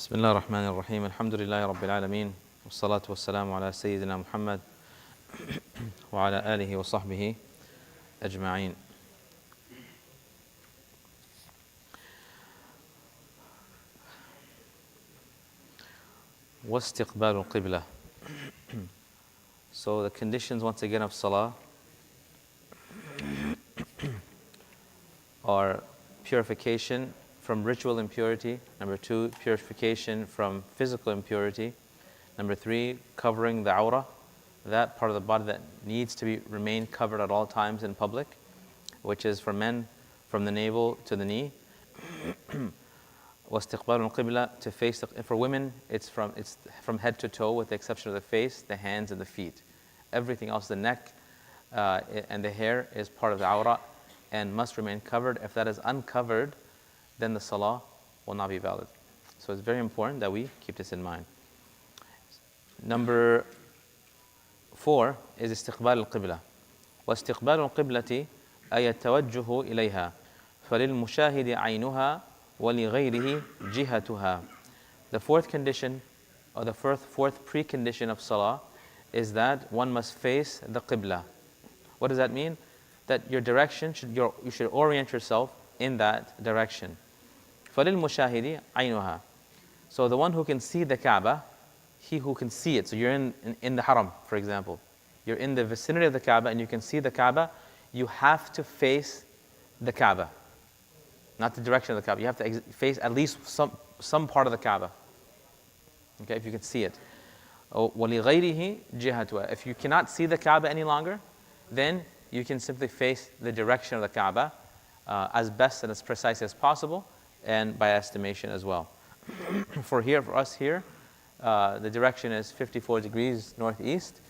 بسم الله الرحمن الرحيم الحمد لله رب العالمين والصلاة والسلام على سيدنا محمد وعلى آله وصحبه أجمعين. واستقبال القبلة. So the conditions once again of salah are purification from ritual impurity. Number 2, purification from physical impurity. Number 3, covering the awrah, that part of the body that needs to remain covered at all times in public, which is for men from the navel to the knee. واستقبال القبلة, to face for women it's from head to toe with the exception of the face, the hands and the feet. Everything else, the neck and the hair, is part of the awrah and must remain covered. If that is uncovered, then the salah will not be valid. So it's very important that we keep this in mind. Number 4 is استقبال القبلة. واستقبال القبلة أي التوجه إليها فللمشاهد عينها ولغيره جهتها. The fourth condition, or the fourth precondition of salah, is that one must face the qibla. What does that mean? That your direction you should orient yourself in that direction. فَلِلْمُشَاهِدِ عَيْنُهَا. So the one who can see the Kaaba, he who can see it. So you're in the haram, for example. You're in the vicinity of the Kaaba and you can see the Kaaba. You have to face the Kaaba, not the direction of the Kaaba. You have to face at least some part of the Kaaba. Okay, if you can see it. وَلِغَيْرِهِ جِهَتُهَا. If you cannot see the Kaaba any longer, then you can simply face the direction of the Kaaba as best and as precise as possible, and by estimation as well. For us here, the direction is 54 degrees northeast,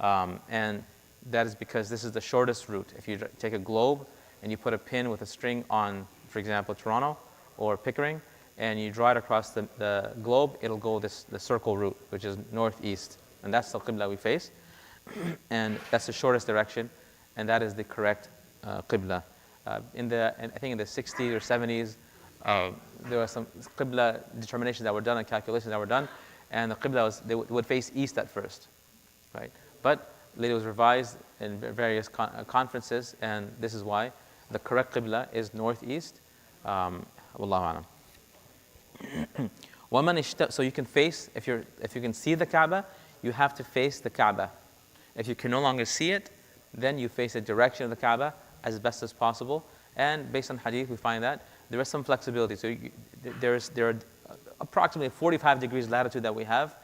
and that is because this is the shortest route. If you take a globe and you put a pin with a string on, for example, Toronto or Pickering, and you draw it across the globe, it'll go the circle route, which is northeast, and that's the qibla we face, and that's the shortest direction, and that is the correct qibla. I think in the 60s or 70s, there were some qibla determinations that were done and calculations that were done, and the qibla they would face east at first, right? But later it was revised in various conferences, and this is why the correct qibla is northeast. Wallahu a'lam. So you can face, if you can see the Kaaba, you have to face the Kaaba. If you can no longer see it, then you face the direction of the Kaaba as best as possible. And based on hadith, we find that there is some flexibility. So there are approximately 45 degrees latitude that we have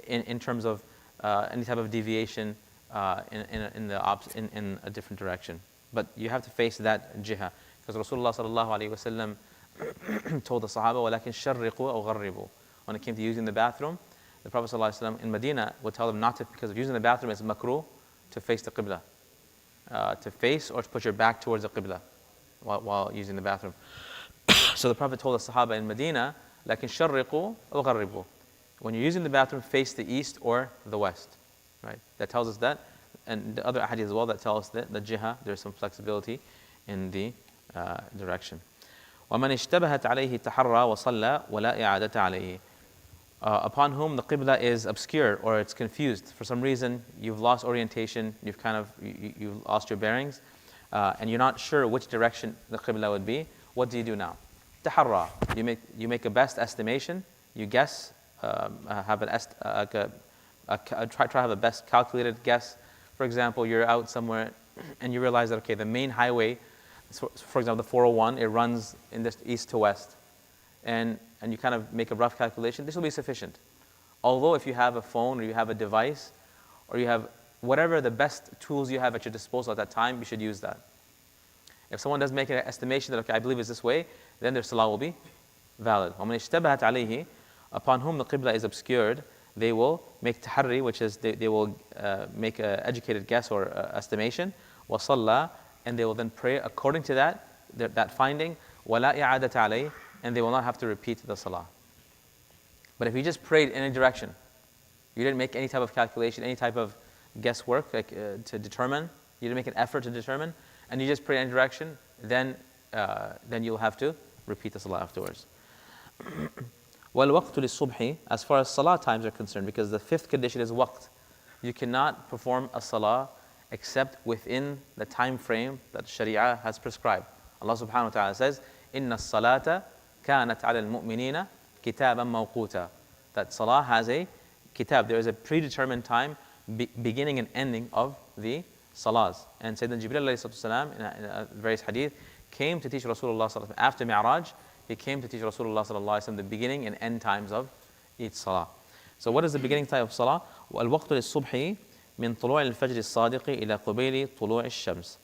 in terms of any type of deviation in a different direction. But you have to face that jiha, because Rasulullah sallallahu alaihi wasallam told the Sahaba, وَلَكِنْ شَرِّقُوا أَوْ غَرِّبُوا. When it came to using the bathroom, the Prophet sallallahu alaihi wasallam in Medina would tell them not to, because of using the bathroom it's makruh to face the qibla, to face or to put your back towards the qibla while using the bathroom. So the Prophet told the Sahaba in Medina, لَكِنْ شَرِّقُوا أَوْ غَرِّبُوا. When you're using the bathroom, face the east or the west. Right? That tells us that, and the other hadith as well that tells us that the jiha, there's some flexibility in the direction. وَمَنْ اشْتَبَهَتْ عَلَيْهِ تَحَرَّى وَصَلَّى وَلَا إِعَادَةَ عَلَيْهِ. Upon whom the qibla is obscure or it's confused. For some reason, you've lost orientation, you've lost your bearings, and you're not sure which direction the qibla would be. What do you do now? Taharra. You make a best estimation. You guess. Try to have a best calculated guess. For example, you're out somewhere and you realize that the main highway, for example, the 401, it runs in this east to west, and you kind of make a rough calculation. This will be sufficient. Although if you have a phone or you have a device or you have whatever the best tools you have at your disposal at that time, you should use that. If someone does make an estimation that, I believe it's this way, then their salah will be valid. وَمَنْ اشْتَبَهَتْ عَلَيْهِ. Upon whom the qibla is obscured, they will make tahari, which is they will make an educated guess or estimation. وَصَلَّى. And they will then pray according to that finding. وَلَا إِعَادَةَ عَلَيْهِ. And they will not have to repeat the salah. But if you just prayed in any direction, you didn't make any type of calculation, any type of guesswork to determine, you didn't make an effort to determine, and you just pray in any direction, then you'll have to repeat the salah afterwards. وَالْوَقْتُ لِلصُّبْحِ, as far as salah times are concerned, because the fifth condition is waqt. You cannot perform a salah except within the time frame that Sharia has prescribed. Allah subhanahu wa ta'ala says, إِنَّ الصَّلَاةَ كَانَتْ عَلَى الْمُؤْمِنِينَ كِتَابًا مَوْقُوتًا. That salah has a kitab, there is a predetermined time beginning and ending of the salahs. And Sayyidina Jibreel alayhi salatu in various hadith came to teach Rasulullah sallallahu after Mi'raj. He came to teach Rasulullah sallallahu the beginning and end times of each salah. So what is the beginning time of salah? وَالْوَقْتُ لِلصُّبْحِ مِنْ طُلُوعِ الْفَجْرِ الصَّادِقِ إِلَى قُبَيْلِ طُلُوعِ الشَّمْسِ.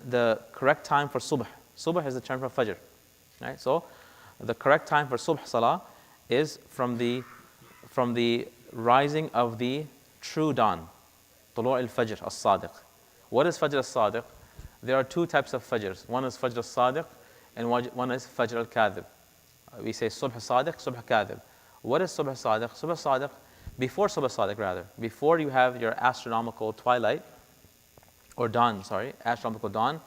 The correct time for subh. Subh is the term for Fajr. Right? So the correct time for subh salah is from the rising of the true dawn. طُلُوعِ الْفَجْرِ الصَّادِقِ. What is Fajr al-Sadiq? There are two types of Fajrs. One is Fajr al-Sadiq and one is Fajr al-Kadhib. We say Subh al-Sadiq, Subh al-Kadhib. What is Subh al-Sadiq? Subh al-Sadiq, before Subh al-Sadiq rather, before you have your astronomical twilight, or dawn, astronomical dawn,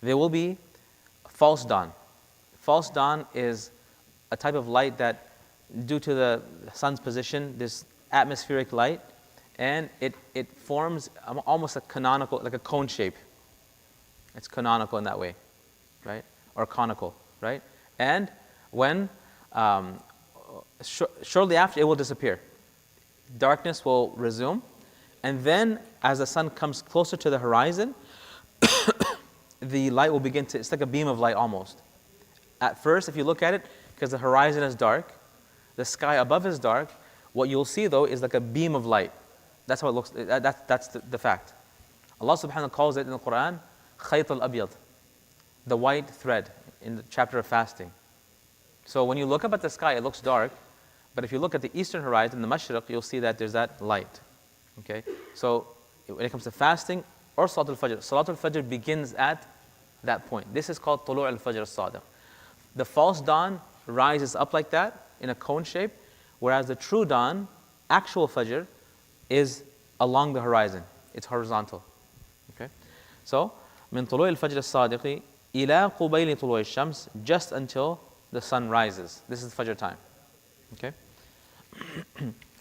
there will be false dawn. False dawn is a type of light that, due to the sun's position, this atmospheric light, and it forms almost a canonical, like a cone shape. It's canonical in that way, right? Or conical, right? And when, shortly after, it will disappear. Darkness will resume, and then as the sun comes closer to the horizon, the light will begin to, it's like a beam of light almost. At first, if you look at it, because the horizon is dark, the sky above is dark, what you'll see though is like a beam of light. That's how it looks, that's the fact. Allah subhanahu wa ta'ala calls it in the Quran, khayt al-abyad, the white thread, in the chapter of fasting. So when you look up at the sky, it looks dark, but if you look at the eastern horizon, the mashriq, you'll see that there's that light. Okay? So when it comes to fasting or Salatul Fajr, Salatul Fajr begins at that point. This is called Tulu' al-Fajr al-Sadiq. The false dawn rises up like that in a cone shape, whereas the true dawn, actual Fajr, is along the horizon. It's horizontal. Okay? So, من طلوع الفجر الصادق إلى قبيل طلوع الشمس, just until the sun rises. This is Fajr time. Okay?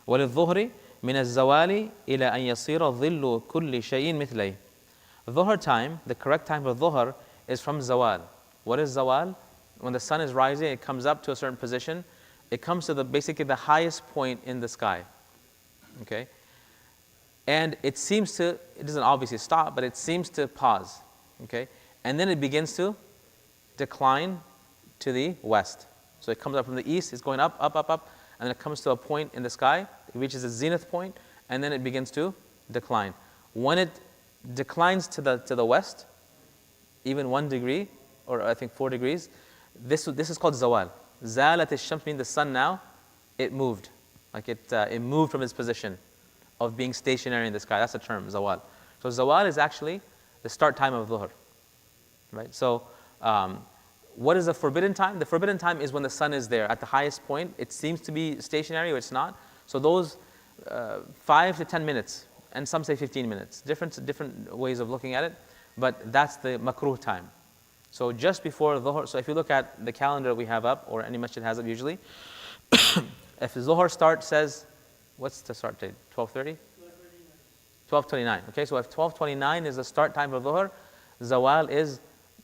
وللظهر من الزوال إلى أن يصير ظل كل شيء مثليه. Dhuhr time, the correct time for Dhuhr, is from Zawal. What is Zawal? When the sun is rising, it comes up to a certain position. It comes to basically the highest point in the sky. Okay? And it doesn't obviously stop, but it seems to pause. Okay? And then it begins to decline to the west. So it comes up from the east, it's going up, and then it comes to a point in the sky, it reaches a zenith point, and then it begins to decline. When it declines to the west, even 1 degree, or I think 4 degrees, this is called zawal. Zalat al-shams means the sun now, it moved. Like it moved from its position of being stationary in the sky. That's the term, zawal. So zawal is actually the start time of Dhuhr. Right? So what is the forbidden time? The forbidden time is when the sun is there at the highest point. It seems to be stationary or it's not. So those 5 to 10 minutes, and some say 15 minutes. Different ways of looking at it, but that's the makruh time. So just before Dhuhr, so if you look at the calendar we have up, or any masjid has it usually, if the Dhuhr start says, what's the start date? 12:30? 12:29. Okay, so if 12:29 is the start time for Dhuhr, Zawal is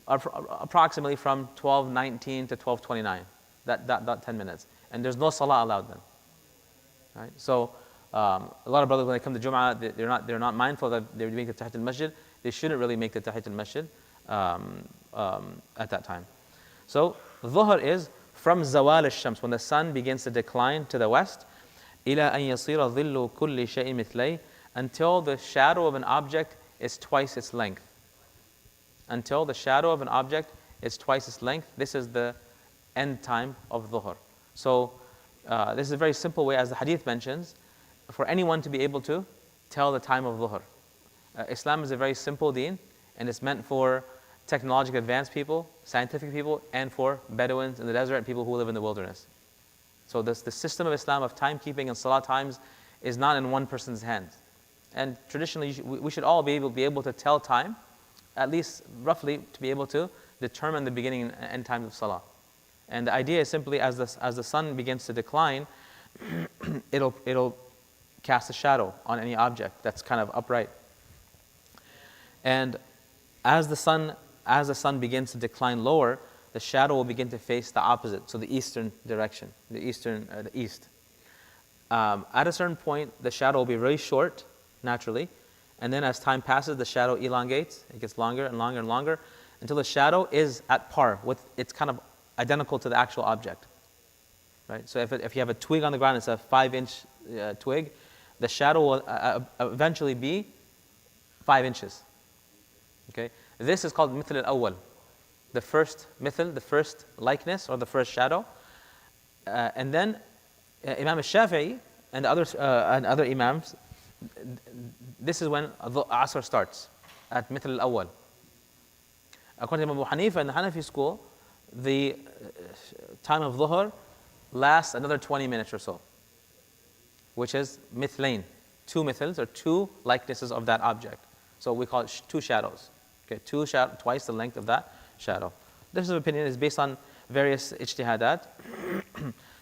approximately from 12:19 to 12:29. That 10 minutes. And there's no salah allowed then. Right? So a lot of brothers, when they come to Jum'ah, they're not mindful that they make the Tahiyat al-Masjid. They shouldn't really make the Tahiyat al-Masjid at that time. So Dhuhr is from Zawal al-Shams, when the sun begins to decline to the west, إِلَىٰ أَن يَصِيرَ ظِلُّ كُلِّ شَيْءٍ مِثْلَيْهِ, until the shadow of an object is twice its length. Until the shadow of an object is twice its length. This is the end time of Dhuhr. So this is a very simple way, as the hadith mentions, for anyone to be able to tell the time of Dhuhr. Islam is a very simple deen, and it's meant for technologically advanced people, scientific people, and for Bedouins in the desert and people who live in the wilderness. So the system of Islam of timekeeping and salah times is not in one person's hands. And traditionally, we should all be able to tell time, at least roughly, to be able to determine the beginning and end times of salah. And the idea is simply as the sun begins to decline, it'll cast a shadow on any object that's kind of upright. And as the sun begins to decline lower, the shadow will begin to face the opposite, so the eastern direction, the east. At a certain point, the shadow will be very short, naturally, and then as time passes, the shadow elongates. It gets longer and longer and longer until the shadow is at par with, it's kind of identical to the actual object, right? So if you have a twig on the ground, it's a 5-inch twig, the shadow will eventually be 5 inches. Okay, this is called mithl al-awwal, the first mithl, the first likeness or the first shadow. And then Imam al-Shafi'i and other imams, this is when Asr starts, at mithl al-awwal. According to Abu Hanifa in the Hanafi school, the time of Dhuhr lasts another 20 minutes or so, which is mithlain, 2 mithls or 2 likenesses of that object. So we call it 2 shadows. Okay, twice the length of that shadow. This opinion is based on various ijtihadat.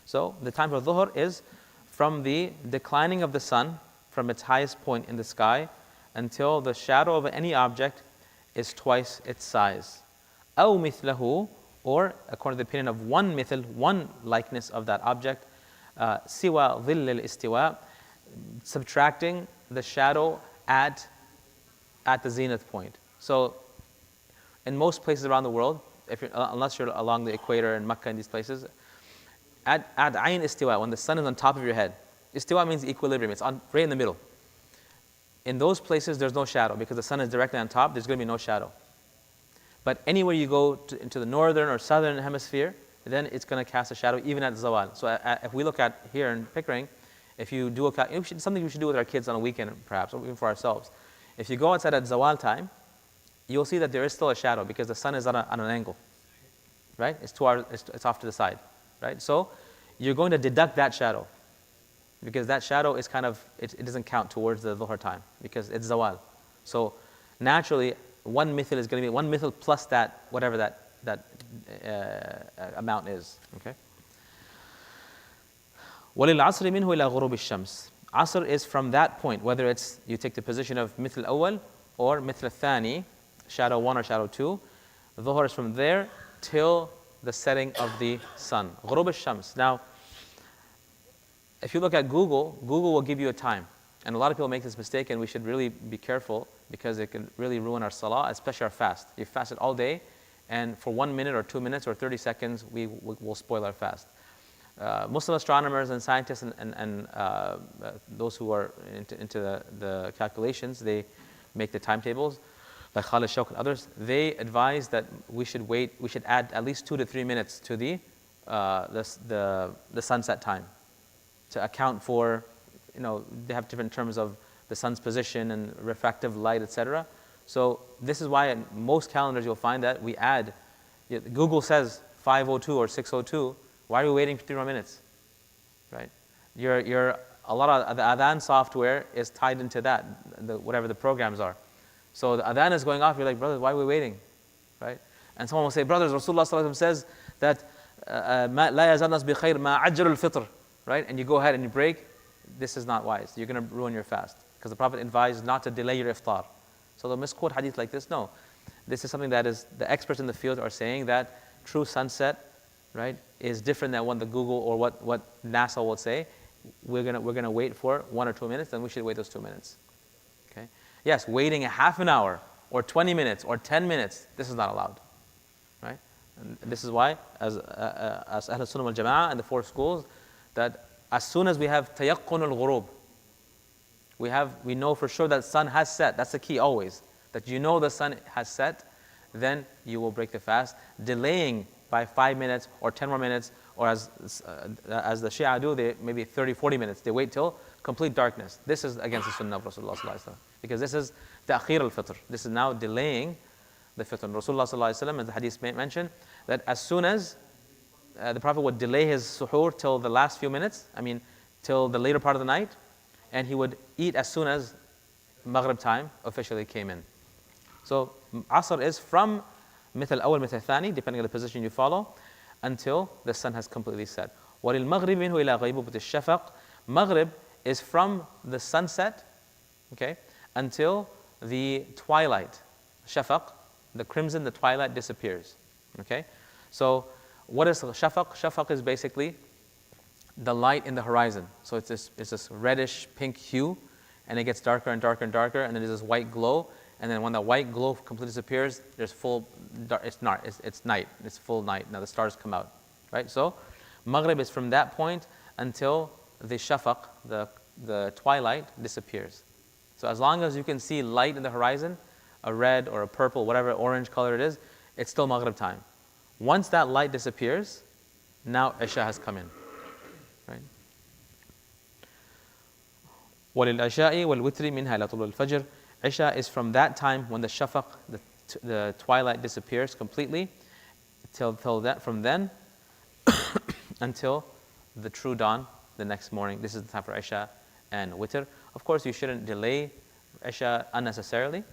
So the time for Dhuhr is from the declining of the sun from its highest point in the sky until the shadow of any object is twice its size. أو مثله, or according to the opinion of one mithl, one likeness of that object, siwa dhill al-istiwa, subtracting the shadow at the zenith point. So in most places around the world, unless you're along the equator in Makkah and these places, at ayn istiwa, when the sun is on top of your head, istiwa means equilibrium, it's right in the middle. In those places, there's no shadow because the sun is directly on top, there's going to be no shadow. But anywhere you go into the northern or southern hemisphere, then it's going to cast a shadow even at zawal. So if we look at here in Pickering, if you do something we should do with our kids on a weekend perhaps, or even for ourselves. If you go outside at zawal time, you'll see that there is still a shadow because the sun is on an angle, right? It's off to the side, right? So you're going to deduct that shadow because that shadow is kind of, it doesn't count towards the Dhuhr time because it's zawal. So naturally, one mithl is going to be one mithl plus that, whatever that amount is, okay? وَلِلْعَصْرِ مِنْهُ إِلَى غُرُوبِ الشَّمْسِ. Asr is from that point, whether it's you take the position of mithl awwal or mithl thani, shadow 1 or shadow 2. Dhuhr is from there till the setting of the sun. Ghurub al-shams. Now, if you look at Google will give you a time. And a lot of people make this mistake, and we should really be careful because it can really ruin our salah, especially our fast. You fasted all day, and for 1 minute or 2 minutes or 30 seconds, we will spoil our fast. Muslim astronomers and scientists and those who are into the calculations, they make the timetables, like Khalid Shawk and others, they advise that we should add at least 2 to 3 minutes to the sunset time to account for, they have different terms of the sun's position and refractive light, etc. So this is why in most calendars you'll find that we add, Google says 5:02 or 6:02, why are you waiting for 3 more minutes, right? A lot of the adhan software is tied into that, whatever the programs are. So the adhan is going off, you're like, brothers, why are we waiting, right? And someone will say, brothers, Rasulullah sallallahu alaihi wasallam says that la yazal nas bi khair ma ajral al-fitr, right? And you go ahead and you break. This is not wise. You're going to ruin your fast because the Prophet advised not to delay your iftar. So they'll misquote hadith like this. No, this is something that is, the experts in the field are saying that true sunset, right, is different than what the Google or what NASA will say. We're gonna wait for 1 or 2 minutes, then we should wait those 2 minutes. Okay. Yes, waiting a half an hour or 20 minutes or 10 minutes, this is not allowed, right? And this is why, as Ahl Sunnah wal Jama'ah and the 4 schools, that as soon as we have tayaqqun al-ghurub, we know for sure that the sun has set. That's the key always. That you know the sun has set, then you will break the fast. Delaying by 5 minutes or 10 more minutes, or as the Shia do, they maybe 30, 40 minutes. They wait till complete darkness. This is against the sunnah of Rasulullah sallallahu alaihi wasallam, because this is ta'khir al-fitr. This is now delaying the fitr. Rasulullah sallallahu alaihi wasallam, as the hadith mentioned, that as soon as the Prophet would delay his suhoor till the last few minutes, till the later part of the night, and he would eat as soon as Maghrib time officially came in. So Asr is from mithl awal, mithl thani, depending on the position you follow. until the sun has completely set. وَلِلْمَغْرِبِ مِنْهُ إِلَى غَيْبُوبَةِ الشَّفَقِ. Maghrib is from the sunset, okay, until the twilight. Shafaq, the crimson, the twilight disappears. Okay? So what is shafaq? Shafaq is basically the light in the horizon. So it's this reddish pink hue, and it gets darker and darker and darker, and then there's this white glow, and then when the white glow completely disappears, there's full it's night. It's full night. Now the stars come out. Right? So Maghrib is from that point until the shafaq, the twilight, disappears. So as long as you can see light in the horizon, a red or a purple, whatever orange color it is, it's still Maghrib time. Once that light disappears, now Isha has come in. Right? وَلِلْعِشَاءِ وَالْوِتْرِ مِنْهَا إِلَى طُلُوعِ الْفَجْرِ. Isha is from that time when the shafaq, the twilight disappears completely, from then until the true dawn the next morning. This is the time for Isha and Witr. Of course, you shouldn't delay Isha unnecessarily,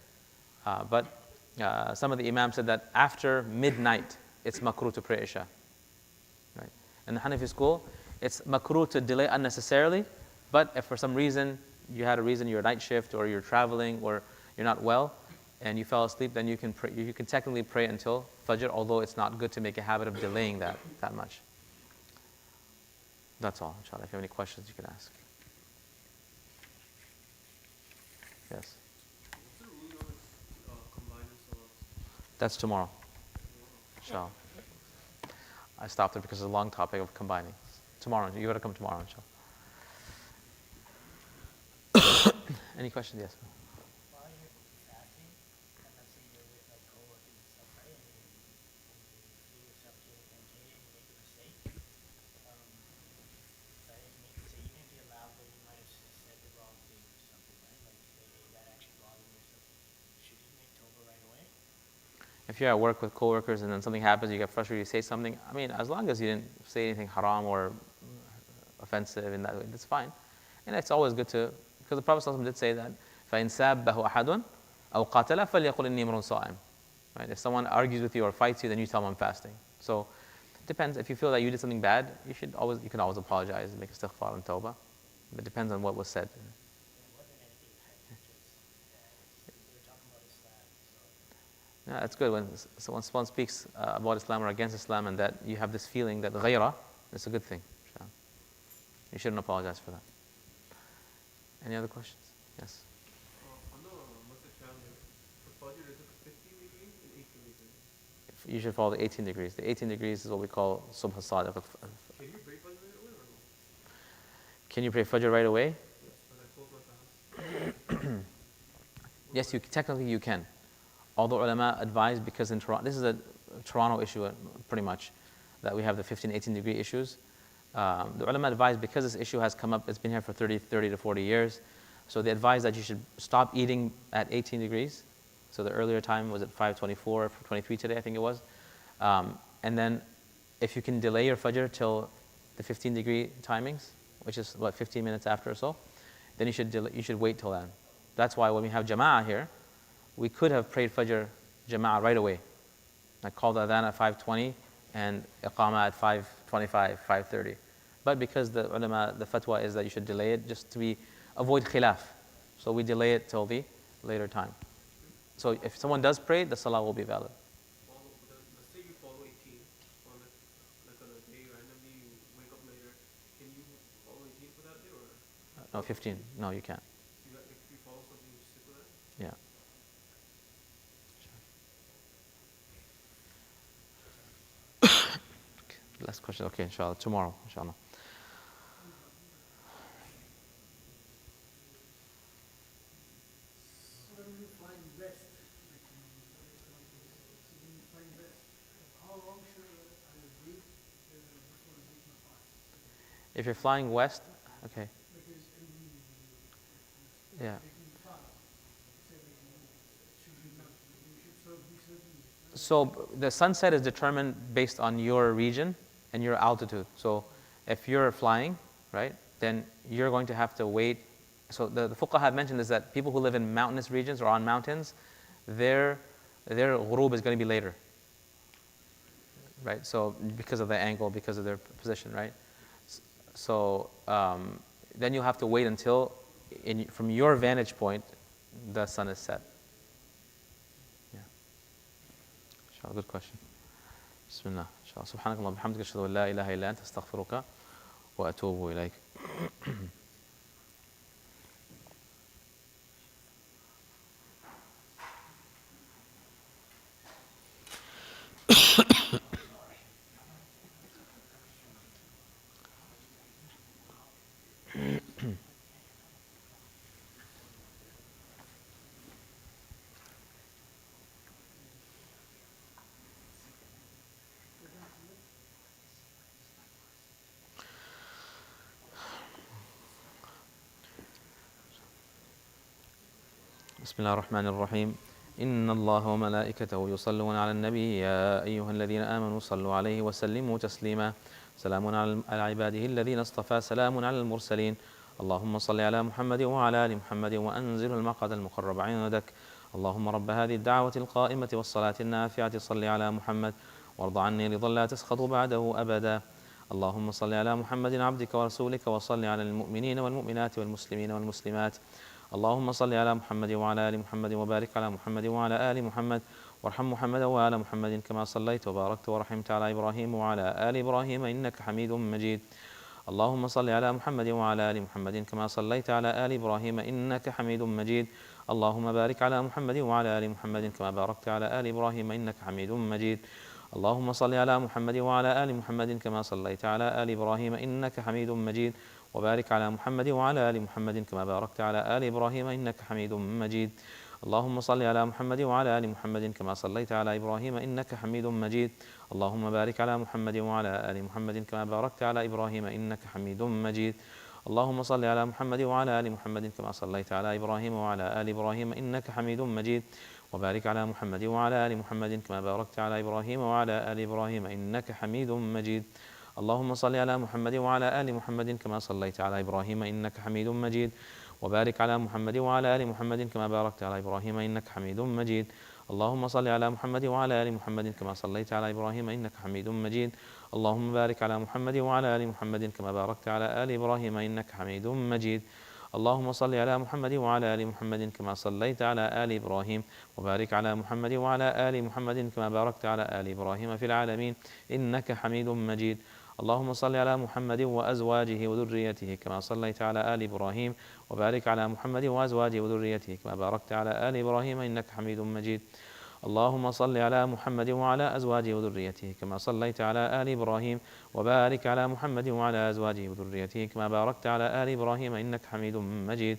but some of the Imams said that after midnight, it's makruh to pray Isha. Right? In the Hanafi school, it's makruh to delay unnecessarily, but if for some reason you had a reason, you're night shift or you're traveling or you're not well and you fell asleep, then you can technically pray until Fajr, although it's not good to make a habit of delaying that much. That's all, inshallah. If you have any questions, you can ask. Yes. What's the ruling on combining salahs? That's tomorrow, inshallah. I stopped it because it's a long topic of combining. Tomorrow, you got to come tomorrow, inshallah. Any questions? Yes. While you're fasting, and let's say you're with like coworkers and stuff, right? And you feel yourself getting agitated and you make a mistake. Right? So even if you're loud, but you might have said the wrong thing or something, right? Like say, hey, that actually bothered me or something. Should you make tawbah right away? If you're at work with coworkers and then something happens, you get frustrated, you say something. I mean, as long as you didn't say anything haram or offensive in that way, that's fine. And it's always good to, because the Prophet ﷺ did say that, فَإِنْ سَابَّهُ أَحَدٌ أَوْ قَاتَلَ فَلْيَقُلْ إِنِّي امْرُؤٌ صَائِمٌ. Right? If someone argues with you or fights you, then you tell them I'm fasting. So it depends. If you feel that you did something bad, you can always apologize and make istighfar and tawbah. But it depends on what was said. It wasn't anything just, we were talking about Islam, so. Yeah, it's good when someone speaks about Islam or against Islam and that you have this feeling that ghayrah, it's a good thing. You shouldn't apologize for that. Any other questions? Yes. On the Muslim calendar, for Fajr, is it 15 degrees and 18 degrees? You should follow the 18 degrees. The 18 degrees is what we call Subh Sadiq. Can you pray Fajr right away or no? Can you pray Fajr right away? Yes, when I close my fast. Yes, technically you can. Although ulama advise, because in Toronto, this is a Toronto issue pretty much, that we have the 15, 18 degree issues. The ulama advise, because this issue has come up, it's been here for 30 to 40 years, so they advise that you should stop eating at 18 degrees. So the earlier time was at 5:24, 23 today, I think it was. And then if you can delay your Fajr till the 15 degree timings, which is 15 minutes after or so, then you should wait till then. That's why when we have Jama'ah here, we could have prayed Fajr Jama'ah right away. I called Adhan at 5:20 and Iqamah at 5:25, 5:30. But because the ulama, the fatwa is that you should delay it just to avoid khilaf. So we delay it till the later time. So if someone does pray, the salah will be valid. Let's say you follow 18 on a day randomly, you wake up later. Can you follow 18 for that day or? No, 15. No, you can't. If you follow something, you stick with that? Yeah. Last question. Okay, inshallah. Tomorrow, inshallah. If you're flying west, okay. Yeah. So the sunset is determined based on your region and your altitude. So if you're flying, right, then you're going to have to wait. So the fuqaha have mentioned is that people who live in mountainous regions or on mountains, their ghurub is going to be later. right? So because of the angle, because of their position, right? So then you have to wait until, from your vantage point, the sun is set. Yeah. Inshallah, good question. Bismillah. Inshallah. Subhanakallah bihamdika ashhadu an la ilaha illa anta astaghfiruka wa atubu ilayk. بسم الله الرحمن الرحيم. إن الله وملائكته يصلون على النبي يا أيها الذين آمنوا صلوا عليه وسلموا تسليما. سلام على عباده الذين اصطفى، سلام على المرسلين. اللهم صل على محمد وعلى آل محمد وأنزل المقعد المقرب عندك. اللهم رب هذه الدعوة القائمة والصلاة النافعة صل على محمد وارض عني رضا لا تسخط بعده أبدا. اللهم صل على محمد عبدك ورسولك وصل على المؤمنين والمؤمنات والمسلمين والمسلمات. اللهم صل على محمد وعلى آل محمد وبارك على محمد وعلى آل محمد وارحم محمدا وآل محمد كما صليت وباركت ورحمت على إبراهيم وعلى آل إبراهيم إنك حميد مجيد. اللهم صل على محمد وعلى آل محمد كما صليت على آل إبراهيم إنك حميد مجيد. اللهم بارك على محمد وعلى آل محمد كما باركت على آل إبراهيم إنك حميد مجيد. اللهم صل على محمد وعلى آل محمد كما صليت على آل إبراهيم إنك حميد مجيد. وبارك على محمد وعلى آل محمد كما باركت على آل إبراهيم إنك حميد مجيد. اللهم صل على محمد وعلى آل محمد كما صليت على إبراهيم إنك حميد مجيد. اللهم بارك على محمد وعلى آل محمد كما باركت على إبراهيم إنك حميد مجيد. اللهم صل على محمد وعلى آل محمد كما صليت على إبراهيم وعلى آل إبراهيم إنك حميد مجيد. وبارك على محمد وعلى آل محمد كما باركت على إبراهيم وعلى آل إبراهيم إنك حميد مجيد. اللهم صل على محمد وعلى آل محمد كما صليت على إبراهيم إنك حميد مجيد. وبارك على محمد وعلى آل محمد كما باركت على إبراهيم إنك حميد مجيد. اللهم صل على محمد وعلى آل محمد كما صليت على إبراهيم إنك حميد مجيد. اللهم بارك على محمد وعلى آل محمد كما باركت على آل إبراهيم إنك حميد مجيد. اللهم صل على محمد وعلى آل محمد كما صليت على آل إبراهيم. وبارك على محمد وعلى آل محمد كما باركت على آل إبراهيم في العالمين إنك حميد مجيد. اللهم صل على محمد وأزواجه وذريته كما صليت على آل إبراهيم. وبارك على محمد وأزواجه وذريته كما باركت على آل إبراهيم إنك حميد مجيد. اللهم صل على محمد وعلى أزواجه وذريته كما صليت على آل إبراهيم. وبارك على محمد وعلى أزواجه وذريته كما باركت على آل إبراهيم إنك حميد مجيد.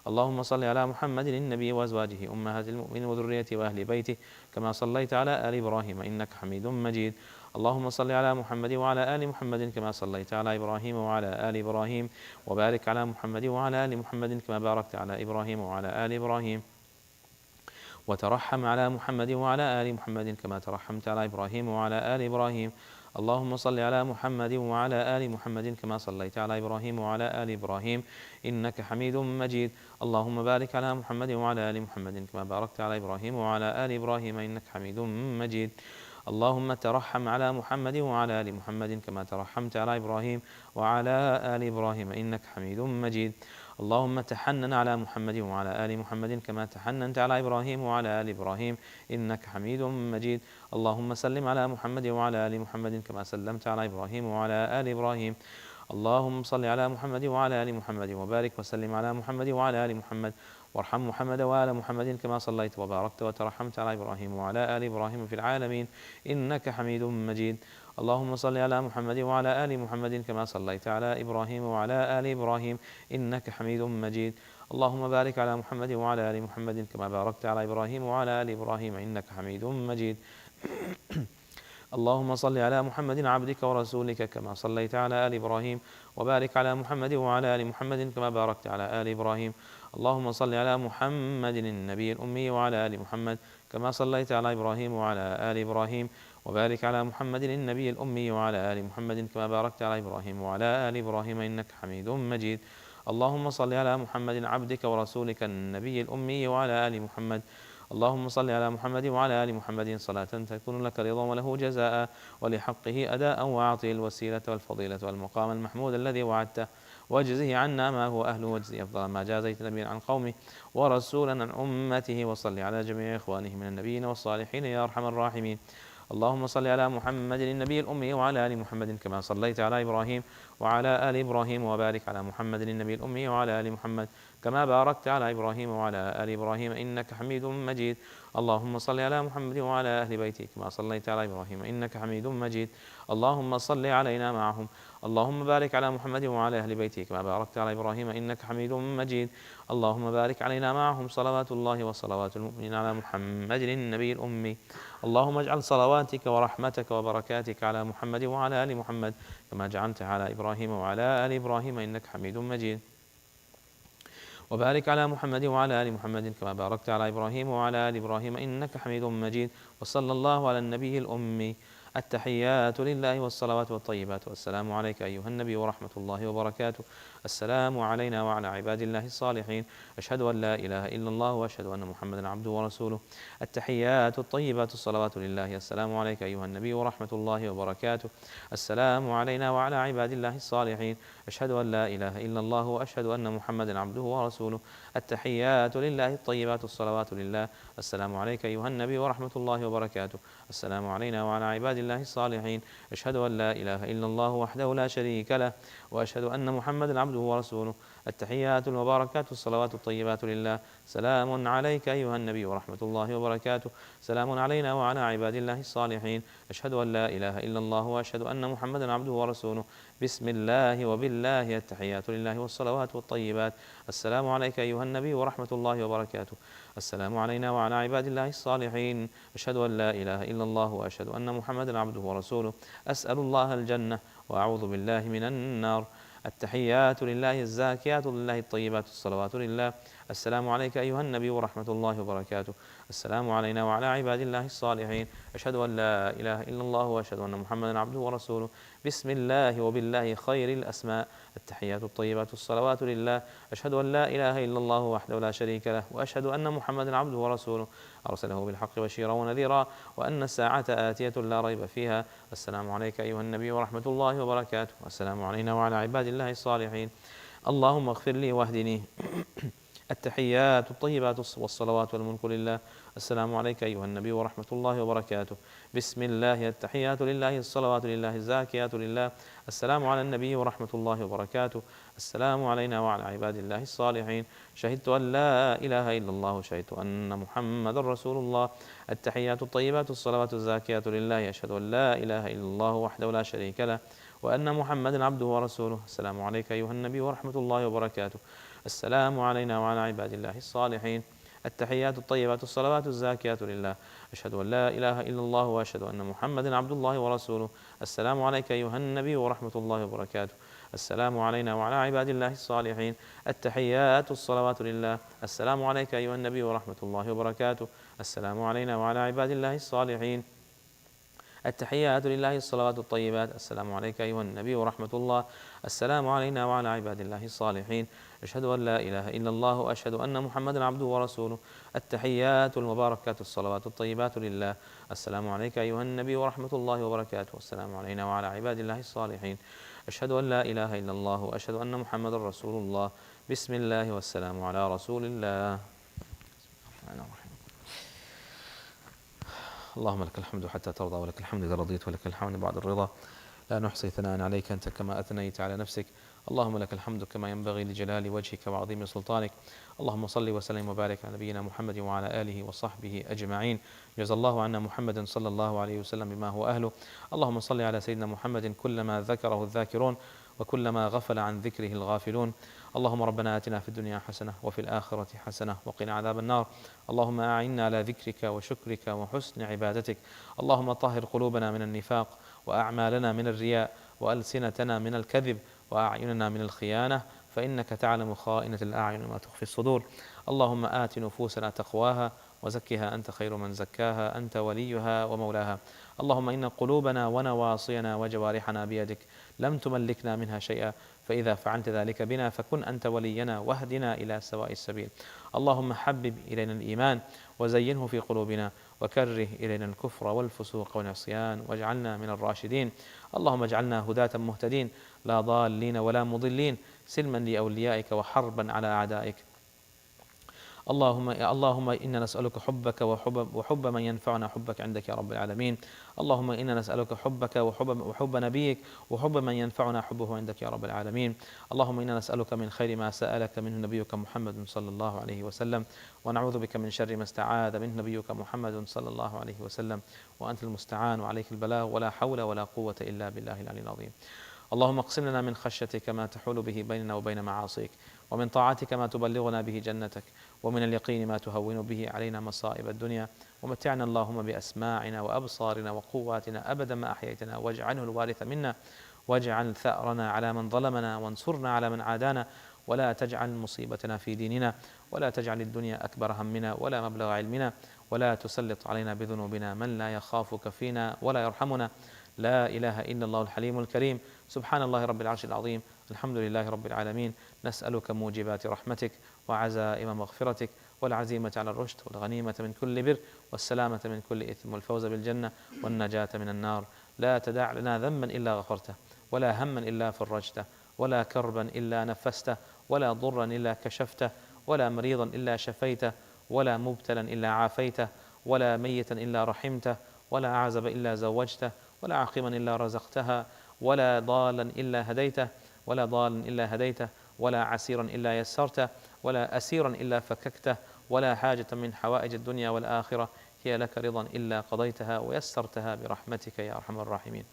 اللهم صل على محمد النبي وأزواجه أمهات المؤمنين وذريته وأهل بيته كما صليت على آل إبراهيم إنك حميد مجيد. اللهم صل على محمد وعلى آل محمد كما صليت على إبراهيم وعلى آل إبراهيم. وبارك على محمد وعلى آل محمد كما باركت على إبراهيم وعلى آل إبراهيم. وترحم على محمد وعلى آل محمد كما ترحمت على إبراهيم وعلى آل إبراهيم. اللهم صل على محمد وعلى آل محمد كما صليت على إبراهيم وعلى آل إبراهيم إنك حميد مجيد. اللهم بارك على محمد وعلى آل محمد كما باركت على إبراهيم وعلى آل إبراهيم إنك حميد مجيد. اللهم ترحم على محمد وعلى آل محمد كما ترحمت على إبراهيم وعلى آل إبراهيم إنك حميد مجيد. اللهم تحنن على محمد وعلى آل محمد كما تحننت على إبراهيم وعلى آل إبراهيم إنك حميد مجيد. اللهم سلم على محمد وعلى آل محمد كما سلمت على إبراهيم وعلى آل إبراهيم. اللهم صل على محمد وعلى آل محمد وبارك وسلم على محمد وعلى آل محمد وارحم محمد وآل محمد كما صليت وباركت وترحمت على إبراهيم وعلى آل إبراهيم في العالمين إنك حميد مجيد. اللهم صل على محمد وعلى آل محمد كما صليت على إبراهيم وعلى آل إبراهيم إنك حميد مجيد. اللهم بارك على محمد وعلى آل محمد كما باركت على إبراهيم وعلى آل إبراهيم إنك حميد مجيد. اللهم صل على محمد عبدك ورسولك كما صليت على آل إبراهيم. وبارك على محمد وعلى آل محمد كما باركت على آل إبراهيم. اللهم صل على محمد النبي الأمي وعلى آل محمد كما صليت على إبراهيم وعلى آل إبراهيم. وبارك على محمد النبي الأمي وعلى آل محمد كما باركت على إبراهيم وعلى آل إبراهيم إنك حميد مجيد. اللهم صل على محمد عبدك ورسولك النبي الأمي وعلى آل محمد اللهم صل على محمد وعلى آل محمد صلاة تكون لك رضا وله جزاء ولحقه أداء، وأعطه الوسيلة والفضيلة والمقام المحمود الذي وعدته، واجزه عنا ما هو أهله، واجزه أفضل ما جازيت نبيا عن قومه ورسولا عن أمته، وصل على جميع إخوانه من النبيين والصالحين يا أرحم الراحمين. اللهم صل على محمد النبي الأمي وعلى آل محمد كما صليت على إبراهيم وعلى آل إبراهيم، وبارك على محمد النبي الأمي وعلى آل محمد كما باركت على إبراهيم وعلى آل إبراهيم إنك حميد مجيد. اللهم صل على محمد وعلى أهل بيته كما صليت على إبراهيم إنك حميد مجيد. اللهم صل علينا معهم. اللهم بارك على محمد وعلى أهل بيته كما باركت على إبراهيم إنك حميد مجيد. اللهم بارك علينا معهم صلوات الله وصلوات المؤمنين على محمد النبي الأمي. اللهم اجعل صلواتك ورحمتك وبركاتك على محمد وعلى آل محمد كما جعلتها على إبراهيم وعلى آل إبراهيم إنك حميد مجيد. وبارك على محمد وعلى آل محمد كما باركت على إبراهيم وعلى آل إبراهيم إنك حميد مجيد. وصلى الله على النبي الأمي. التحيات لله والصلوات والطيبات، والسلام عليك أيها النبي ورحمة الله وبركاته. السلام علينا وعلى عباد الله الصالحين. أشهد أن لا إله إلا الله وأشهد أن محمدا عبده ورسوله. التحيات الطيبات الصلوات لله. السلام عليك أيها النبي ورحمة الله وبركاته. السلام علينا وعلى عباد الله الصالحين. أشهد أن لا إله إلا الله وأشهد أن محمدا عبده ورسوله. التحيات لله الطيبات الصلوات لله. السلام عليك أيها النبي ورحمة الله وبركاته. السلام علينا وعلى عباد الله الصالحين. أشهد أن لا إله إلا الله وحده لا شريك له وأشهد أن محمدا عبده ورسوله. التحيات المباركات الصلوات الطيبات لله. سلام عليك أيها النبي ورحمة الله وبركاته. سلام علينا وعلى عباد الله الصالحين. أشهد أن لا إله إلا الله وأشهد أن محمدا عبده ورسوله. بسم الله وبالله. التحيات لله والصلوات والطيبات. السلام عليك أيها النبي ورحمة الله وبركاته. السلام علينا وعلى عباد الله الصالحين. أشهد أن لا إله إلا الله وأشهد أن محمدا عبده ورسوله. أسأل الله الجنة وأعوذ بالله من النار. التحيات لله الزاكيات لله الطيبات الصلوات لله. السلام عليك أيها النبي ورحمة الله وبركاته. السلام علينا وعلى عباد الله الصالحين. أشهد أن لا إله إلا الله وأشهد أن محمدا عبده ورسوله. بسم الله وبالله خير الأسماء. التحيات الطيبات الصلوات لله. أشهد أن لا إله إلا الله وحده لا شريك له وأشهد أن محمدا عبده ورسوله. أرسله بالحق بشيرا ونذيرا وأن الساعة آتية لا ريب فيها. السلام عليك أيها النبي ورحمة الله وبركاته. السلام علينا وعلى عباد الله الصالحين. اللهم اغفر لي واهدني. التحيات الطيبات والصلوات والملك لله. السلام عليك أيها النبي ورحمة الله وبركاته. بسم الله. التحيات لله الصلوات لله الزاكيات لله. السلام على النبي ورحمة الله وبركاته. السلام علينا وعلى عباد الله الصالحين. شهدت أن لا إله إلا الله وشهدت أن محمد رسول الله. التحيات الطيبات الصلوات الزاكيات لله. أشهد أن لا إله إلا الله وحده لا شريك له وأن محمدا عبده ورسوله. السلام عليك أيها النبي ورحمة الله وبركاته. السلام علينا وعلى عباد الله الصالحين. التحيات الطيبات الصلوات الزاكيات لله. أشهد أن لا إله إلا الله وأشهد أن محمدا عبد الله ورسوله. السلام عليك أيها النبي ورحمة الله وبركاته. السلام علينا وعلى عباد الله الصالحين. التحيات الصلوات لله. السلام عليك أيها النبي ورحمة الله وبركاته. السلام علينا وعلى عباد الله الصالحين. التحيات لله الصلوات الطيبات. السلام عليك أيها النبي ورحمة الله. السلام علينا وعلى عباد الله الصالحين. أشهد أن لا إله إلا الله وأشهد أن محمدا عبده ورسوله. التحيات المباركات الصلوات الطيبات لله. السلام عليك أيها النبي ورحمة الله وبركاته. السلام علينا وعلى عباد الله الصالحين. أشهد أن لا إله إلا الله وأشهد أن محمدا رسول الله. بسم الله والسلام على رسول الله. اللهم لك الحمد حتى ترضى ولك الحمد إذا رضيت ولك الحمد بعد الرضا. لا نحصي ثناء عليك أنت كما أثنيت على نفسك. اللهم لك الحمد كما ينبغي لجلال وجهك وعظيم سلطانك. اللهم صل وسلم وبارك على نبينا محمد وعلى آله وصحبه أجمعين. جزا الله عنا محمد صلى الله عليه وسلم بما هو أهله. اللهم صل على سيدنا محمد كلما ذكره الذاكرون وكلما غفل عن ذكره الغافلون. اللهم ربنا آتنا في الدنيا حسنة وفي الآخرة حسنة وقنا عذاب النار. اللهم أعنا على ذكرك وشكرك وحسن عبادتك. اللهم طهر قلوبنا من النفاق وأعمالنا من الرياء وألسنتنا من الكذب وأعيننا من الخيانة فإنك تعلم خائنة الأعين وما تخفي الصدور. اللهم آت نفوسنا تقواها وزكها أنت خير من زكاها أنت وليها ومولاها. اللهم إن قلوبنا ونواصينا وجوارحنا بيدك لم تملكنا منها شيئا فإذا فعلت ذلك بنا فكن أنت ولينا واهدنا إلى سواء السبيل. اللهم حبب إلينا الإيمان وزينه في قلوبنا وكره إلينا الكفر والفسوق والعصيان واجعلنا من الراشدين. اللهم اجعلنا هداة مهتدين لا ضالين ولا مضلين، سلما لأوليائك وحربا على أعدائك. اللهم إنا نسألك حبك وحب من ينفعنا حبك عندك يا رب العالمين. اللهم إنا نسألك حبك وحب نبيك وحب من ينفعنا حبه عندك يا رب العالمين. اللهم إنا نسألك من خير ما سألك منه نبيك محمد صلى الله عليه وسلم، ونعوذ بك من شر ما استعاذ منه نبيك محمد صلى الله عليه وسلم، وأنت المستعان وعليك البلاغ، ولا حول ولا قوة إلا بالله العلي العظيم. اللهم اقسم لنا من خشيتك ما تحول به بيننا وبين معاصيك، ومن طاعتك ما تبلغنا به جنتك، ومن اليقين ما تهون به علينا مصائب الدنيا، ومتعنا اللهم بأسماعنا وأبصارنا وقواتنا أبدا ما أحييتنا، واجعله الوارث منا، واجعل ثأرنا على من ظلمنا، وانصرنا على من عادانا، ولا تجعل مصيبتنا في ديننا، ولا تجعل الدنيا أكبر همنا ولا مبلغ علمنا، ولا تسلط علينا بذنوبنا من لا يخافك فينا ولا يرحمنا. لا إله إلا الله الحليم الكريم، سبحان الله رب العرش العظيم، الحمد لله رب العالمين. نسألك موجبات رحمتك وعزائم مغفرتك والعزيمة على الرشد والغنيمة من كل بر والسلامة من كل إثم والفوز بالجنة والنجاة من النار. لا تدع لنا ذنبا إلا غفرته، ولا هما إلا فرجته، ولا كربا إلا نفسته، ولا ضرا إلا كشفته، ولا مريضا إلا شفيته، ولا مبتلا إلا عافيته، ولا ميتا إلا رحمته، ولا أعزب إلا زوجته، ولا عقيما إلا رزقتها، ولا ضالا إلا هديته، ولا ضالا إلا هديته، ولا عسيرا إلا يسرته، ولا أسيرا إلا فككته، ولا حاجة من حوائج الدنيا والآخرة هي لك رضا إلا قضيتها ويسرتها برحمتك يا أرحم الراحمين.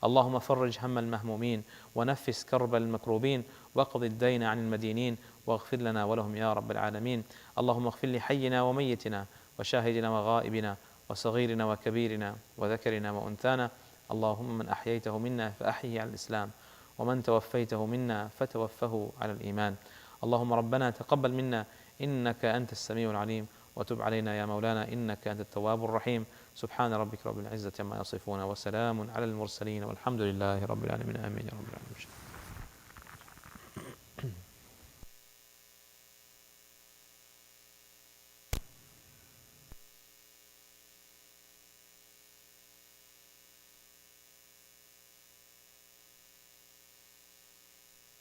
اللهم فرج هم المهمومين، ونفس كرب المكروبين، واقض الدين عن المدينين، واغفر لنا ولهم يا رب العالمين. اللهم اغفر لحينا وميتنا وشاهدنا وغائبنا وصغيرنا وكبيرنا وذكرنا وأنثانا. اللهم من أحييته منا فأحيه على الإسلام، ومن توفيته منا فتوفه على الإيمان. اللهم ربنا تقبل منا إنك أنت السميع العليم، وتب علينا يا مولانا إنك أنت التواب الرحيم. سبحان ربك رب العزة عما يصفون، وسلام على المرسلين، والحمد لله رب العالمين. آمين يا رب العالمين.